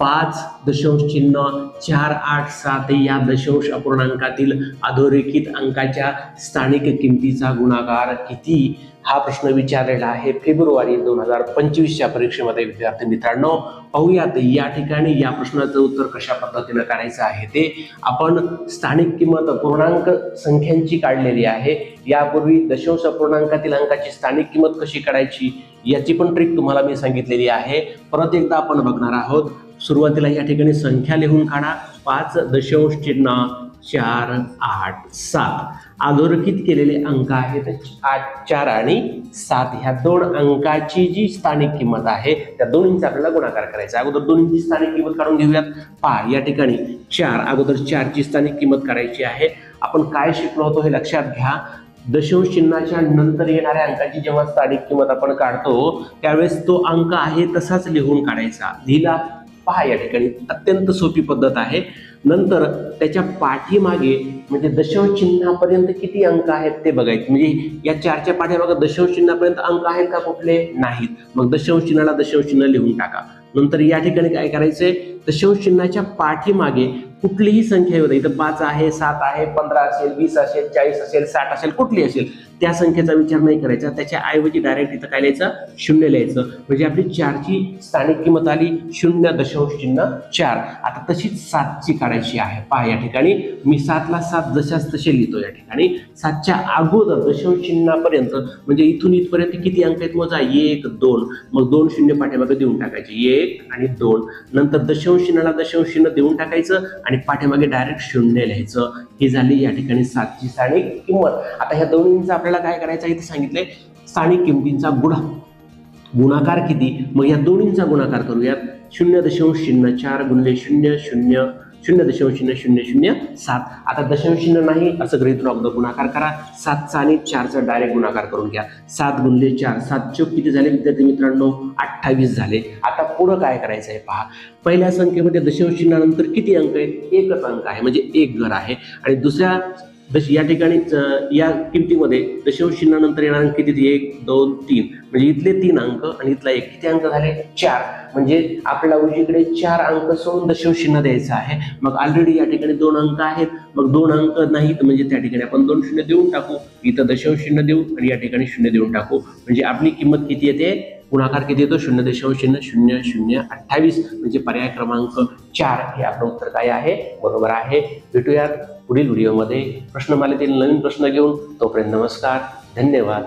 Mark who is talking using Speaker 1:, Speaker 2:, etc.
Speaker 1: 5.487 या दशांश अपूर्णांकातील अधोरेखित अंकाच्या स्थानिक किमतीचा गुणाकार किती, हा प्रश्न विचारलेला आहे फेब्रुवारी 2025च्या परीक्षेमध्ये। विद्यार्थी मित्रांनो, पाहूयात या ठिकाणी या प्रश्नाचं उत्तर कशा पद्धतीने काढायचं आहे ते। आपण स्थानिक किंमत पूर्णांक संख्यांची काढलेली आहे। यापूर्वी दशांश अपूर्णांकातील अंकाची स्थानिक किंमत कशी काढायची याची पण ट्रिक तुम्हाला मी सांगितलेली आहे। परत एकदा आपण बघणार आहोत। सुरुवातीला या ठिकाणी संख्या लिहून काढा। 5.487 अधोरेखित केलेले अंक आहेत 4 आणि 7। ह्या दोन अंकाची जी स्थानिक किंमत आहे त्या दोन्हींचा आपल्याला गुणाकार करायचा। अगोदर दोन्हींची स्थानिक किंमत काढून घेऊयात। पहा या ठिकाणी 4 अगोदर 4 ची स्थानिक किंमत काढायची आहे। आपण काय शिकलो होतो हे लक्षात घ्या। दशांश चिन्हाच्या नंतर येणाऱ्या अंकाची जेव्हा स्थानिक किंमत आपण काढतो त्यावेळेस तो अंक आहे तसाच लिहून काढायचा। लिहिला पहा या ठिकाणी अत्यंत सोपी पद्धत आहे। नंतर त्याच्या पाठीमागे म्हणजे दशांश चिन्हापर्यंत किती अंक आहेत ते बघायचे। म्हणजे या 4च्या पाठीमागे दशांश चिन्हापर्यंत अंक आहेत का कुठले, नाहीत। मग दशांश चिन्हाला दशांश चिन्ह लिहून टाका। नंतर या ठिकाणी काय करायचंय, दशांश चिन्हाच्या पाठीमागे कुठलीही संख्या येऊ दे, इथं 5 आहे, 7 आहे, 15 असेल, 20 असेल, 40 असेल, 60 असेल, कुठली असेल त्या संख्येचा विचार नाही करायचा। त्याच्या ऐवजी डायरेक्ट इथं काय लिहायचं, 0 लिहायचं। म्हणजे आपली 4 ची स्थानिक किंमत आली 0.4। आता तशीच 7 ची काढायची आहे। पहा या ठिकाणी मी 7 ला 7 जशाच तसे लिहितो। या ठिकाणी 7च्या अगोदर दशांश चिन्हापर्यंत म्हणजे इथून इथपर्यंत किती अंक आहेत मोजा, 1 2, मग 2 शून्य पाठीमागे देऊन टाकायचे, 1 आणि 2। नंतर दशांश चिन्हाला दशांश चिन्ह देऊन टाकायचं आणि पाठीमागे डायरेक्ट 0 लिहायचं। ही झाली या ठिकाणी 7 ची स्थानिक किंमत। आता ह्या दोन्हींचा आपल्याला काय करायचं इथे सांगितलंय, स्थानिक किमतींचा गुणाकार किती। मग या दोन्हींचा गुणाकार करूयात। 0.4 गुणिले 0 0 0.0007। आता दशांश चिन्ह नाही असं गृहीत धरून अगोदर गुणाकार करा। 7 चा आणि 4 चा डायरेक्ट गुणाकार करून घ्या। 7 गुणिले 4 7 चौक किती झाले विद्यार्थी मित्रांनो, 28 झाले। आता पुढे काय करायचं आहे पहा। पहिल्या संख्येमध्ये दशांश चिन्हानंतर किती अंक आहेत, एकच अंक आहे म्हणजे एक घर आहे। आणि दुसऱ्या या ठिकाणी या किमतीमध्ये दशांश चिन्हानंतर येणार अंक किती, 1 2 3, म्हणजे इथले 3 अंक आणि इथला 1, किती अंक झाले 4। म्हणजे आपल्याला उजवीकडे 4 अंक सोडून दशांश चिन्ह द्यायचं आहे। मग ऑलरेडी या ठिकाणी 2 अंक आहेत, मग 2 अंक नाहीत म्हणजे त्या ठिकाणी आपण 2 शून्य देऊन टाकू, इथं दशांश चिन्ह देऊ आणि या ठिकाणी 0 देऊन टाकू। म्हणजे आपली किंमत किती येते, गुणाकार किती येतो, 0.0028। म्हणजे पर्याय क्रमांक 4 हे आपलं उत्तर काय आहे, बरोबर आहे। भेटूयात पुढील व्हिडिओमध्ये प्रश्नमालेतील नवीन प्रश्न घेऊन। तोपर्यंत नमस्कार, धन्यवाद।